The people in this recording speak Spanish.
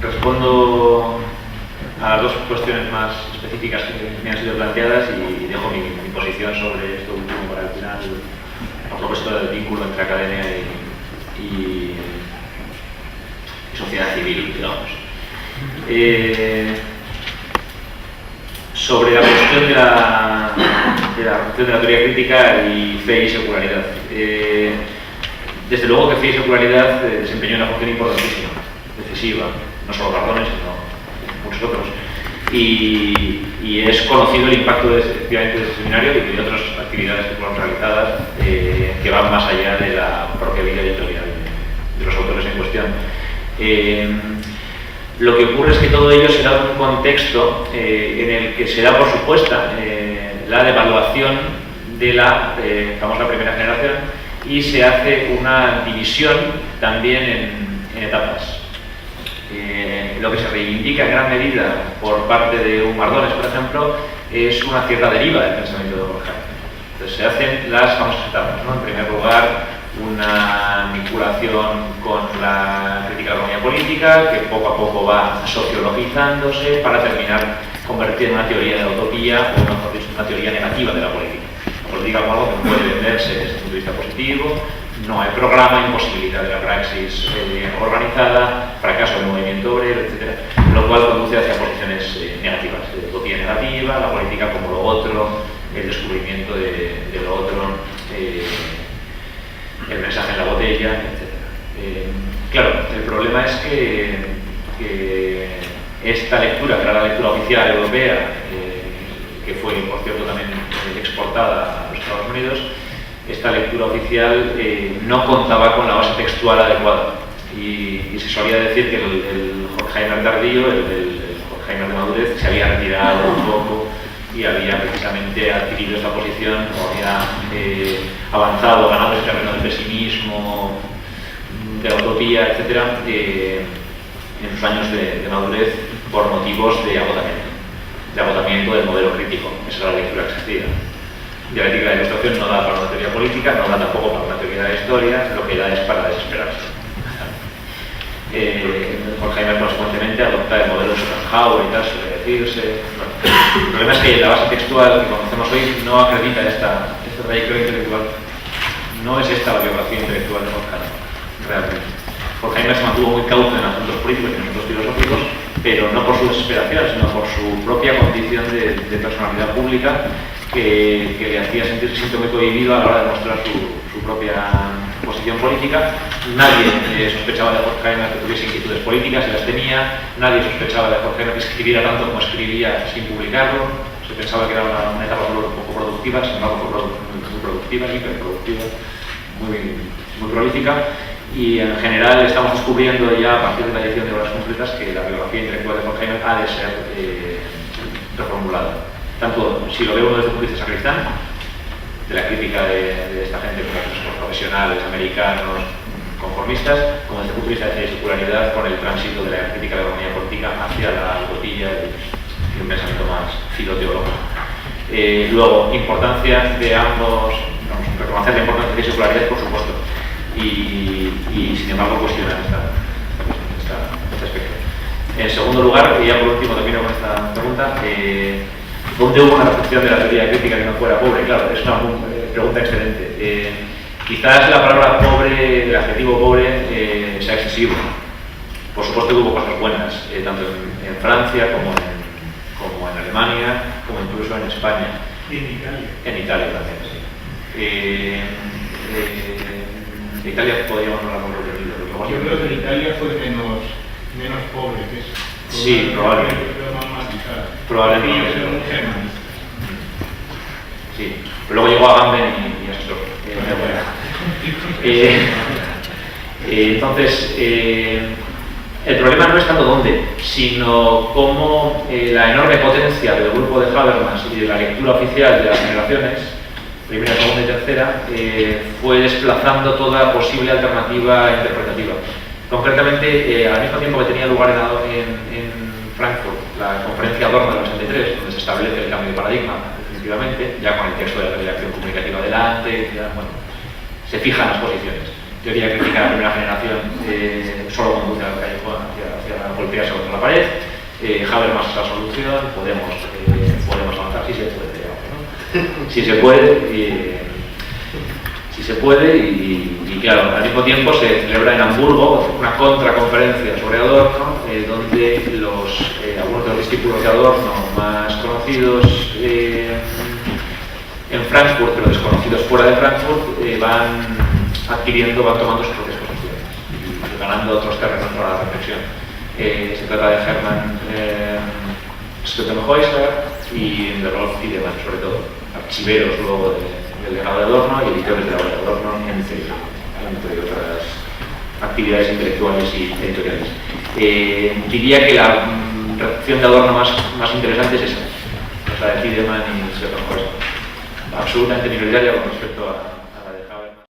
Respondo a las dos cuestiones más específicas que me han sido planteadas y dejo mi posición sobre esto último para el final, a propósito del vínculo entre academia y sociedad civil, digamos. Sobre la cuestión de la teoría crítica y fe y secularidad. Desde luego que fe y secularidad desempeñó una función importantísima, decisiva, no solo Cardones, sino muchos otros. Y es conocido el impacto efectivamente de ese seminario y de otras actividades que fueron realizadas que van más allá de la propia vida editorial de los autores en cuestión. Lo que ocurre es que todo ello se da en un contexto en el que se da por supuesta la devaluación de la famosa primera generación y se hace una división también en etapas. Lo que se reivindica en gran medida por parte de un Mardones, por ejemplo, es una cierta deriva del pensamiento de Horkheim. Entonces se hacen las famosas etapas, ¿no? En primer lugar, una vinculación con la crítica de la economía política, que poco a poco va sociologizándose para terminar convertida en una teoría de la utopía, o mejor dicho, una teoría negativa de la política. La política como algo que no puede venderse desde el punto de vista positivo, no hay programa, imposibilidad de la praxis organizada, fracaso del movimiento obrero, etc. Lo cual conduce hacia posiciones negativas, de utopía negativa, la política como lo otro, el descubrimiento de lo otro, el mensaje en la botella, etc. Claro, el problema es que esta lectura, que era la lectura oficial europea, que fue, por cierto, también exportada a los Estados Unidos, esta lectura oficial no contaba con la base textual adecuada. Y se solía decir que el Horkheimer tardío, el Horkheimer de madurez, se había retirado un poco y había precisamente adquirido esta posición, o había avanzado, ganado el terreno del pesimismo, de la utopía, etc., en sus años de madurez por motivos de agotamiento del modelo crítico. Esa era la lectura que existía. Dialéctica de la Ilustración no da para una teoría política, no da tampoco para una teoría de la historia, lo que da es para desesperarse. Horkheimer consecuentemente adopta el modelo de Schopenhauer y tal, suele decirse. Bueno, el problema es que la base textual que conocemos hoy no acredita esta trayectoria intelectual. No es esta la biografía intelectual de Horkheimer, realmente. Horkheimer se mantuvo muy cauto en asuntos políticos y en asuntos filosóficos, pero no por su desesperación, sino por su propia condición de personalidad pública que le hacía sentirse siempre muy cohibido a la hora de mostrar su propia posición política. Nadie sospechaba de Horkheimer que tuviese inquietudes políticas, y las tenía. Nadie sospechaba de Horkheimer que escribiera tanto como escribía sin publicarlo. Se pensaba que era una etapa poco productiva, sin embargo fue muy productiva, hiperproductiva, muy prolífica. Y en general estamos descubriendo ya a partir de la edición de Obras Completas que la biografía intelectual de Horkheimer ha de ser reformulada. Tanto si lo vemos desde el punto de vista sacristán, de la crítica de esta gente como los profesionales americanos conformistas, como desde el punto de vista de la secularidad, con el tránsito de la crítica de la economía política hacia la utopía y un pensamiento más filoteológico. Luego, importancia de ambos, reconocer la importancia de la secularidad, por supuesto, y sin embargo cuestionar este aspecto. En segundo lugar, y ya por último termino con esta pregunta, ¿dónde hubo una recepción de la teoría crítica que no fuera pobre? Claro, es una pregunta excelente. Quizás la palabra pobre, el adjetivo pobre, sea excesivo. Por supuesto que hubo cosas buenas, tanto en Francia como en Alemania, como incluso en España. Y en Italia. En Italia también, sí. En Italia podríamos no haberlo tenido. Yo creo que en Italia fue menos pobre que eso. Sí, probablemente. Probablemente. Sí, pero luego llegó a Agamben y asustó. Entonces, el problema no es tanto dónde, sino cómo la enorme potencia del grupo de Habermas y de la lectura oficial de las generaciones, primera, segunda y tercera, fue desplazando toda posible alternativa interpretativa. Concretamente, al mismo tiempo que tenía lugar en Frankfurt la conferencia Adorno del 83, donde se establece el cambio de paradigma, definitivamente, ya con el texto de la reacción comunicativa delante, ya, bueno, se fijan las posiciones. teoría crítica de la primera generación solo conduce al callejón hacia golpearse contra la pared. Habermas es la solución, podemos avanzar si se puede, digamos, ¿no? Si se puede y claro, al mismo tiempo se celebra en Hamburgo una contraconferencia sobre Adorno, donde algunos de los discípulos de Adorno más conocidos en Frankfurt, pero desconocidos fuera de Frankfurt, van tomando sus propias posiciones y ganando otros terrenos para la reflexión. Se trata de Hermann Schottenhäuser y de Rolf Tiedemann, sobre todo, archiveros luego del legado de Adorno y editores de la obra de Adorno, entre otras actividades intelectuales y editoriales. Diría que la recepción de Adorno más interesante es esa, la de Tiedemann y Schottenhäuser, absolutamente minoritaria con respecto a